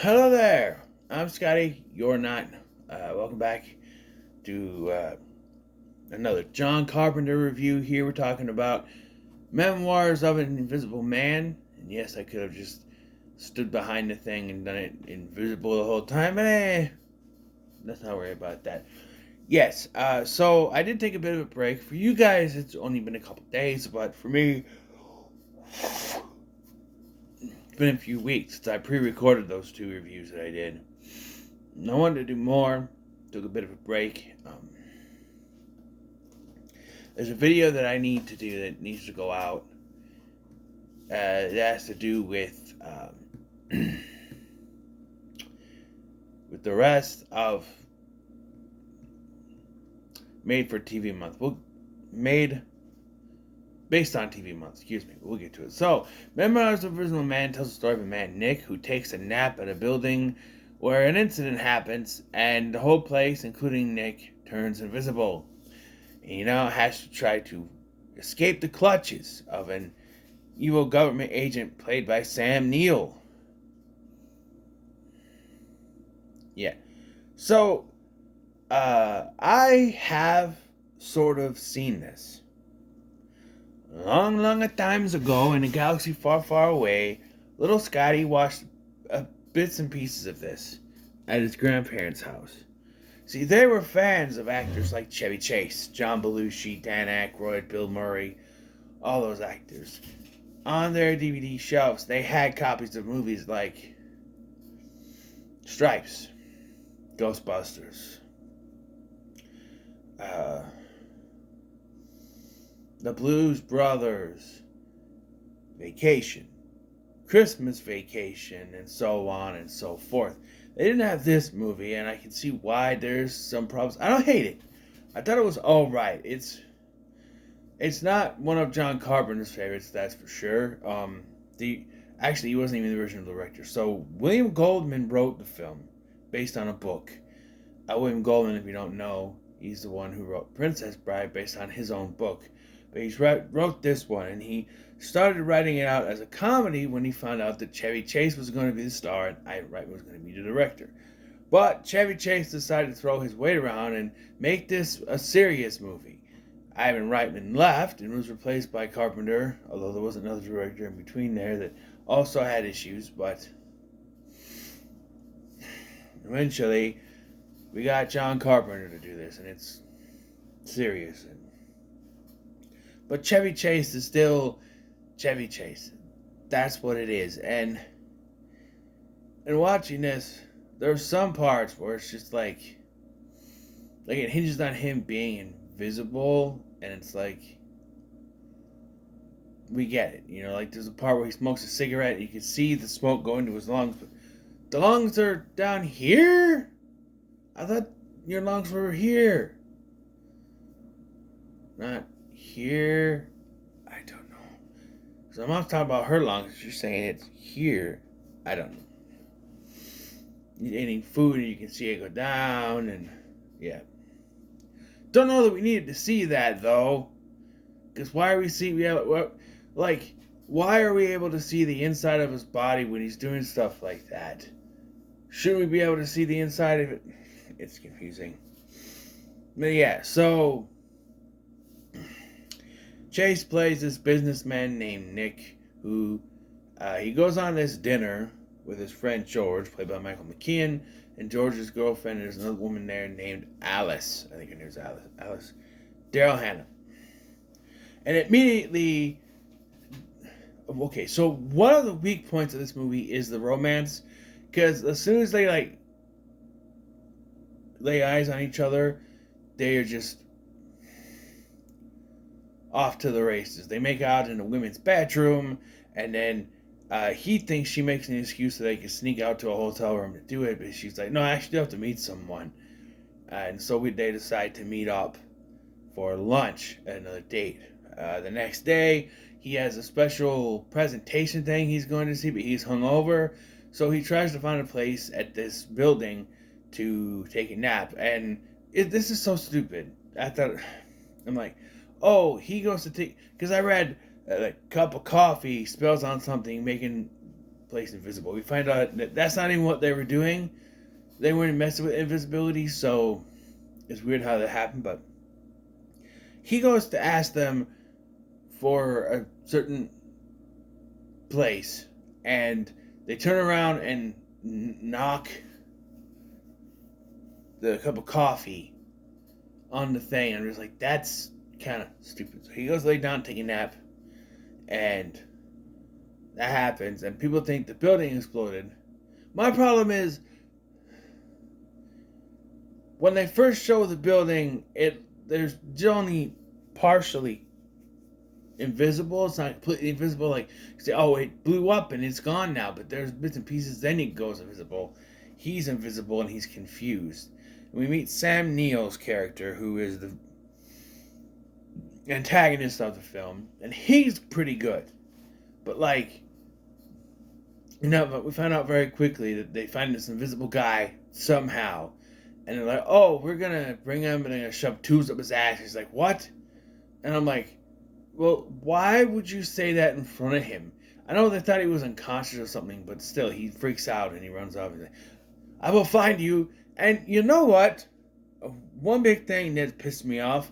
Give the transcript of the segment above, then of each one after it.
Hello there. I'm Scotty. You're not. Welcome back to another John Carpenter review. Here we're talking about Memoirs of an Invisible Man. And yes, I could have just stood behind the thing and done it invisible the whole time. Let's not worry about that. Yes, so I did take a bit of a break. For you guys, it's only been a couple days, but for me, it's been a few weeks since I pre-recorded those two reviews that I did. I wanted to do more. Took a bit of a break. There's a video that I need to do that needs to go out. It has to do with with the rest of Made for TV Month. Made based on TV Month. Excuse me. We'll get to it. So, Memoirs of a Invisible Man tells the story of a man, Nick, who takes a nap at a building where an incident happens, and the whole place, including Nick, turns invisible. And he now has to try to escape the clutches of an evil government agent played by Sam Neill. Yeah. So, I have sort of seen this. Long, long a times ago in a galaxy far, far away, little Scotty watched bits and pieces of this at his grandparents' house. See, they were fans of actors like Chevy Chase, John Belushi, Dan Aykroyd, Bill Murray, all those actors. On their DVD shelves, they had copies of movies like Stripes, Ghostbusters, uh, The Blues Brothers, Vacation, Christmas Vacation, and so on and so forth. They didn't have this movie, and I can see why there's some problems. I don't hate it. I thought it was alright. It's not one of John Carpenter's favorites, that's for sure. Actually, he wasn't even the original director. So William Goldman wrote the film based on a book. William Goldman, if you don't know, he's the one who wrote Princess Bride based on his own book. But he wrote this one, and he started writing it out as a comedy when he found out that Chevy Chase was going to be the star and Ivan Reitman was going to be the director. But Chevy Chase decided to throw his weight around and make this a serious movie. Ivan Reitman left and was replaced by Carpenter, although there was another director in between there that also had issues, but eventually we got John Carpenter to do this, and it's serious. But Chevy Chase is still Chevy Chase. That's what it is. And watching this, there's some parts where it's just like it hinges on him being invisible, and it's like we get it. You know, like there's a part where he smokes a cigarette, and you can see the smoke go into his lungs, but the lungs are down here? I thought your lungs were here. Not here. I don't know. So I'm not talking about her lungs. You're saying it's here. I don't know. You're eating food and you can see it go down, and yeah. Don't know that we needed to see that though. Because why are we seeing? Why are we able to see the inside of his body when he's doing stuff like that? Shouldn't we be able to see the inside of it? It's confusing. But yeah, so Chase plays this businessman named Nick, who he goes on this dinner with his friend George, played by Michael McKean, and George's girlfriend. There's another woman there named Alice. I think her name's Alice. Daryl Hannah. And immediately, okay, so one of the weak points of this movie is the romance, because as soon as they lay eyes on each other, they are just off to the races. They make out in a women's bedroom, and then he thinks she makes an excuse so they can sneak out to a hotel room to do it, but she's like, no, I actually have to meet someone. And so they decide to meet up for lunch at another date. The next day, he has a special presentation thing he's going to see, but he's hungover, so he tries to find a place at this building to take a nap. And this is so stupid. I'm like, oh, he goes to take, because I read a cup of coffee spills on something, making place invisible. We find out that that's not even what they were doing. They weren't messing with invisibility, so it's weird how that happened. But he goes to ask them for a certain place, and they turn around and knock the cup of coffee on the thing. I'm just like, that's kind of stupid. So he goes lay down, take a nap, and that happens, and people think the building exploded. My problem is, when they first show the building, there's only partially invisible. It's not completely invisible. Like, you say, oh, it blew up and it's gone now, but there's bits and pieces. Then it goes invisible. He's invisible and he's confused. And we meet Sam Neill's character, who is the antagonist of the film, and he's pretty good. But like, but we find out very quickly that they find this invisible guy somehow, and they're like, oh, we're gonna bring him and they're gonna shove tubes up his ass. He's like, what? And I'm like, well, why would you say that in front of him? I know they thought he was unconscious or something, but still, he freaks out and he runs off. He's like, I will find you. And you know what? One big thing that pissed me off,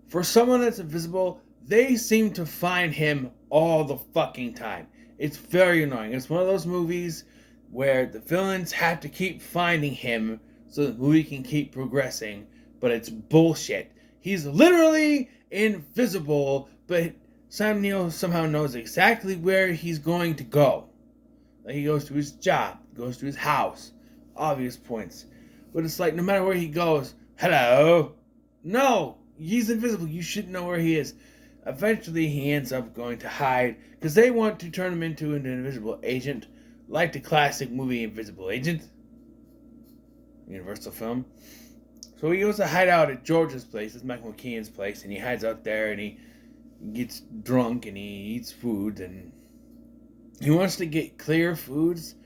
for someone that's invisible, they seem to find him all the fucking time. It's very annoying. It's one of those movies where the villains have to keep finding him so the movie can keep progressing, but it's bullshit. He's literally invisible, but Sam Neill somehow knows exactly where he's going to go. Like, he goes to his job, goes to his house, obvious points. But it's like, no matter where he goes, hello? No, he's invisible. You shouldn't know where he is. Eventually, he ends up going to hide, because they want to turn him into an invisible agent, like the classic movie Invisible Agent, Universal film. So he goes to hide out at George's place, it's Michael McKean's place, and he hides out there, and he gets drunk, and he eats food, and he wants to get clear foods.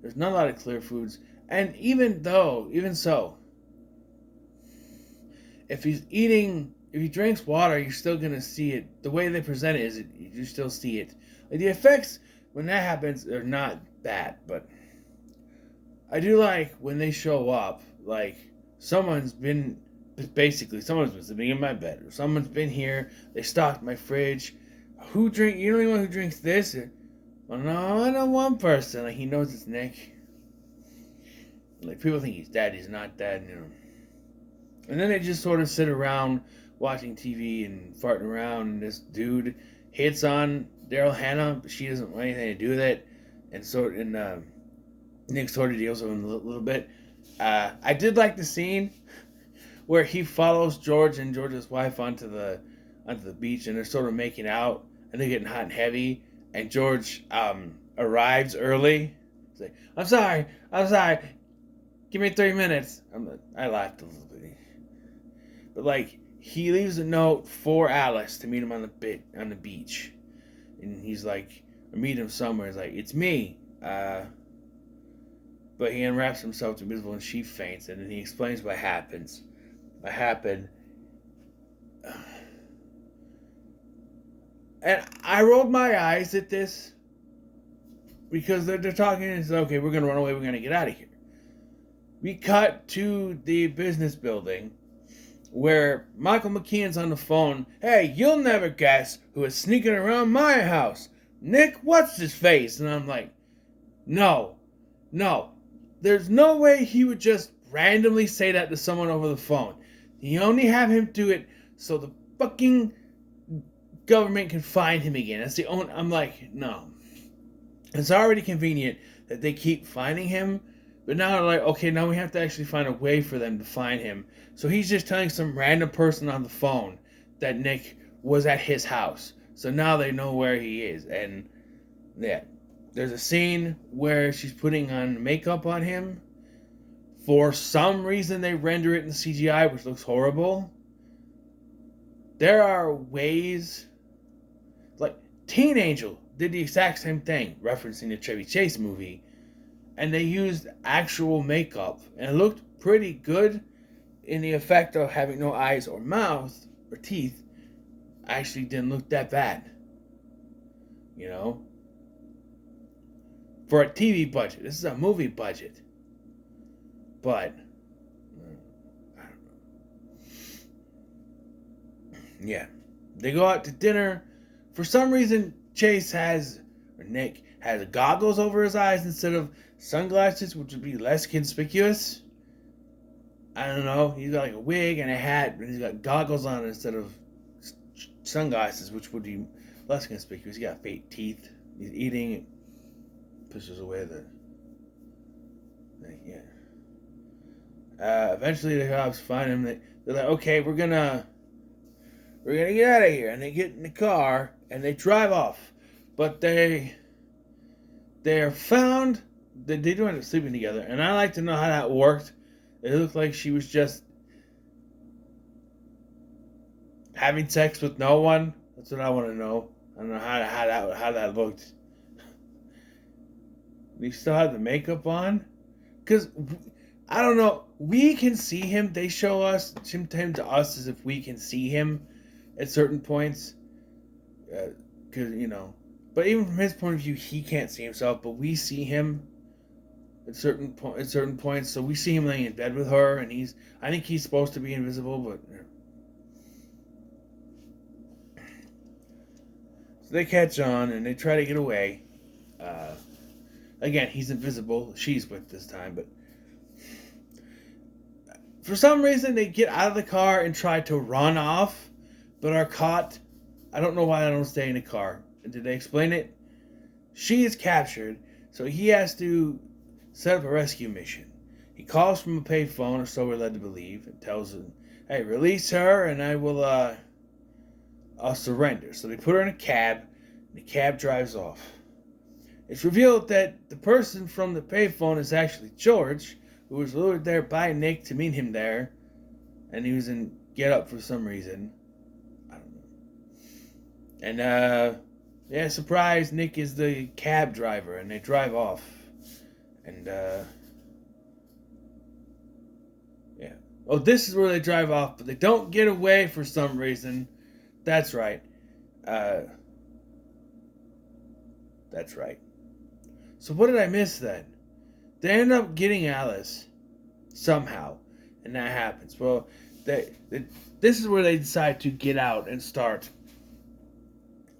There's not a lot of clear foods, and even so, if he drinks water, you're still gonna see it. The way they present it is, you still see it. Like, the effects when that happens are not bad, but I do like when they show up, like, someone's been sleeping in my bed, or someone's been here, they stocked my fridge. You're the only one who drinks this? Well, no, I know one person. Like, he knows it's Nick. Like, people think he's dead, he's not dead, And then they just sort of sit around watching TV and farting around, and this dude hits on Daryl Hannah, but she doesn't want anything to do with it. And Nick sort of deals with him a little bit. I did like the scene where he follows George and George's wife onto the beach, and they're sort of making out, and they're getting hot and heavy, and George arrives early. He's like, I'm sorry, give me 3 minutes. I laughed a little bit, but like, he leaves a note for Alice to meet him on the beach, and he's like, I meet him somewhere. He's like, it's me. But he unwraps himself to invisible, and she faints, and then he explains what happened. And I rolled my eyes at this, because they're talking, and it's okay, we're going to run away, we're going to get out of here. We cut to the business building, where Michael McKean's on the phone. Hey, you'll never guess who is sneaking around my house. Nick, what's his face? And I'm like, no. There's no way he would just randomly say that to someone over the phone. You only have him do it so the fucking government can find him again. I'm like, no. It's already convenient that they keep finding him, but now they're like, okay, now we have to actually find a way for them to find him. So he's just telling some random person on the phone that Nick was at his house. So now they know where he is. And yeah, there's a scene where she's putting on makeup on him. For some reason, they render it in CGI, which looks horrible. There are ways, like Teen Angel did the exact same thing, referencing the Chevy Chase movie, and they used actual makeup, and it looked pretty good in the effect of having no eyes or mouth or teeth. Actually didn't look that bad, for a TV budget. This is a movie budget. But I don't know. Yeah. They go out to dinner. For some reason, Nick has goggles over his eyes instead of sunglasses, which would be less conspicuous. I don't know. He's got like a wig and a hat, but he's got goggles on instead of sunglasses, which would be less conspicuous. He got fake teeth. He's eating. It pushes away the thing. Yeah. Eventually, the cops find him. They're like, "Okay, we're gonna get out of here," and they get in the car and they drive off. But they're found. They do end up sleeping together, and I like to know how that worked. It looked like she was just having sex with no one. That's what I want to know. I don't know how that looked. We still have the makeup on, because I don't know. We can see him. They show him to us as if we can see him at certain points, because But even from his point of view, he can't see himself. But we see him at certain points. So we see him laying in bed with her, and I think he's supposed to be invisible, but. So they catch on and they try to get away. Again, he's invisible. She's with this time, but for some reason they get out of the car and try to run off, but are caught. I don't know why they don't stay in the car. Did they explain it? She is captured, so he has to set up a rescue mission. He calls from a payphone, or so we're led to believe, and tells him, "Hey, release her, and I'll surrender." So they put her in a cab, and the cab drives off. It's revealed that the person from the payphone is actually George, who was lured there by Nick to meet him there, and he was in Get Up for some reason. I don't know. And, surprise, Nick is the cab driver, and they drive off. And, Oh, this is where they drive off, but they don't get away for some reason. That's right. That's right. So what did I miss then? They end up getting Alice somehow, and that happens. Well, this is where they decide to get out and start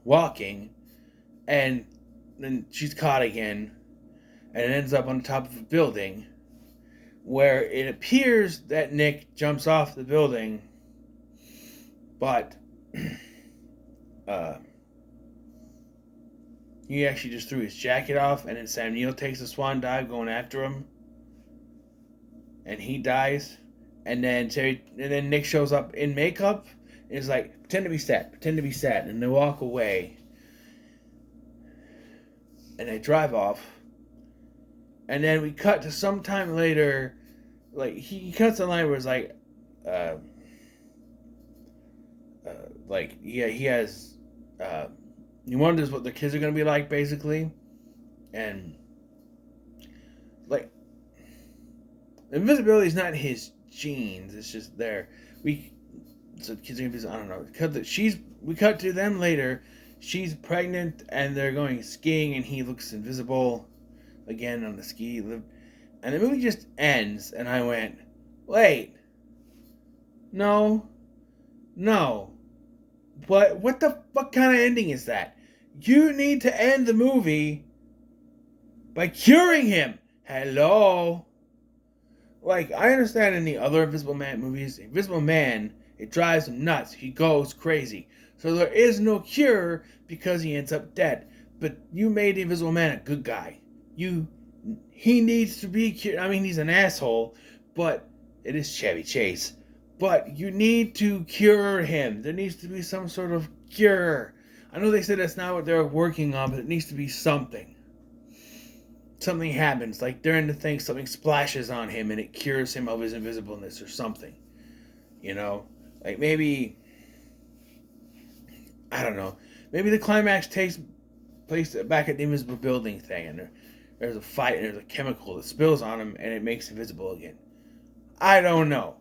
walking, and then she's caught again, and it ends up on top of a building, where it appears that Nick jumps off the building, but he actually just threw his jacket off, and then Sam Neill takes a swan dive going after him, and he dies. And then Nick shows up in makeup and is like, pretend to be sad, and they walk away, and they drive off. And then we cut to some time later, like he cuts a line where it's like, he has, he wonders what the kids are gonna be like, basically, and like invisibility is not his genes; it's just there. So kids are gonna be, I don't know. We cut to them later. She's pregnant, and they're going skiing, and he looks invisible again on the ski lift, and the movie just ends, and I went, wait, no, what the fuck kind of ending is that? You need to end the movie by curing him. Hello? Like, I understand in the other Invisible Man movies, Invisible Man, it drives him nuts, he goes crazy, so there is no cure because he ends up dead. But you made the Invisible Man a good guy. He needs to be cured. I mean, he's an asshole, but it is Chevy Chase. But you need to cure him. There needs to be some sort of cure. I know they said that's not what they're working on, but it needs to be something. Something happens, like during the thing, something splashes on him and it cures him of his invisibleness or something. Like maybe, I don't know. Maybe the climax takes place back at the invisible building thing, and there's a fight, and there's a chemical that spills on him, and it makes him visible again. I don't know.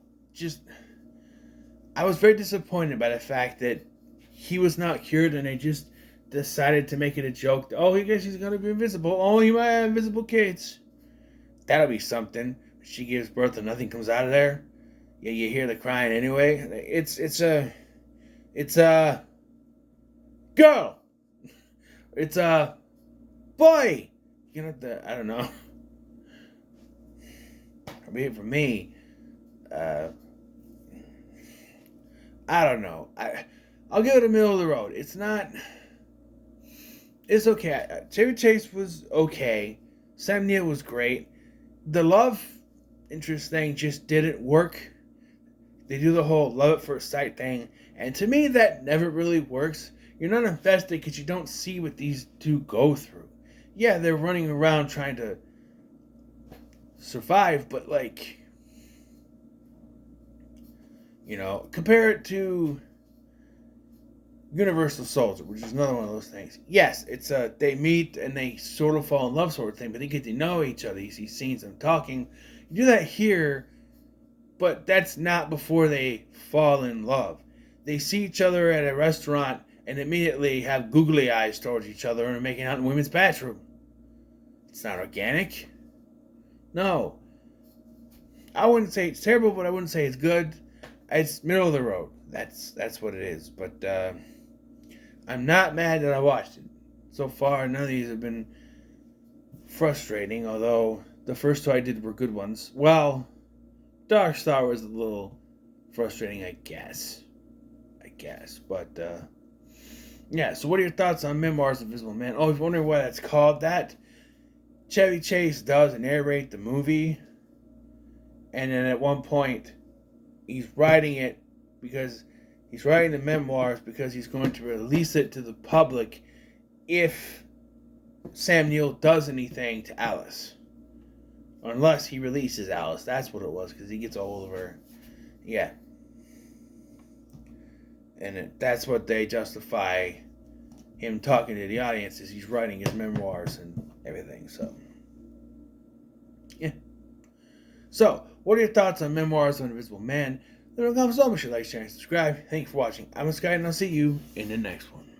I was very disappointed by the fact that he was not cured, and decided to make it a joke. Oh, he guess he's gonna be invisible. Oh, he might have invisible kids. That'll be something. She gives birth and nothing comes out of there. Yeah, you hear the crying anyway. It's a girl. It's a boy. You know I don't know. I mean, for me, I don't know. I'll give it a middle of the road. It's not. It's okay. Chevy Chase was okay. Sam Neill was great. The love interest thing just didn't work. They do the whole love at first sight thing, and to me that never really works. You're not invested because you don't see what these two go through. Yeah, they're running around trying to survive, but like, compare it to Universal Soldier, which is another one of those things. Yes, it's they meet and they sort of fall in love sort of thing, but they get to know each other. You see scenes of them talking. You do that here, but that's not before they fall in love. They see each other at a restaurant and immediately have googly eyes towards each other and are making out in the women's bathroom. It's not organic. No. I wouldn't say it's terrible, but I wouldn't say it's good. It's middle of the road. That's what it is. But I'm not mad that I watched it. So far, none of these have been frustrating, although the first two I did were good ones. Well, Dark Star was a little frustrating, I guess. But, yeah, so what are your thoughts on Memoirs of Invisible Man? Oh, if you're wondering why that's called that, Chevy Chase does narrate the movie, and then at one point, he's writing it because he's writing the memoirs because he's going to release it to the public if Sam Neill does anything to Alice. Unless he releases Alice. That's what it was, because he gets a hold of her. Yeah. And that's what they justify him talking to the audience, is he's writing his memoirs and everything. So, yeah. So, what are your thoughts on Memoirs of an Invisible Man? Let me know in the comments below. Make sure you like, share, and subscribe. Thank you for watching. I'm Sky, and I'll see you in the next one.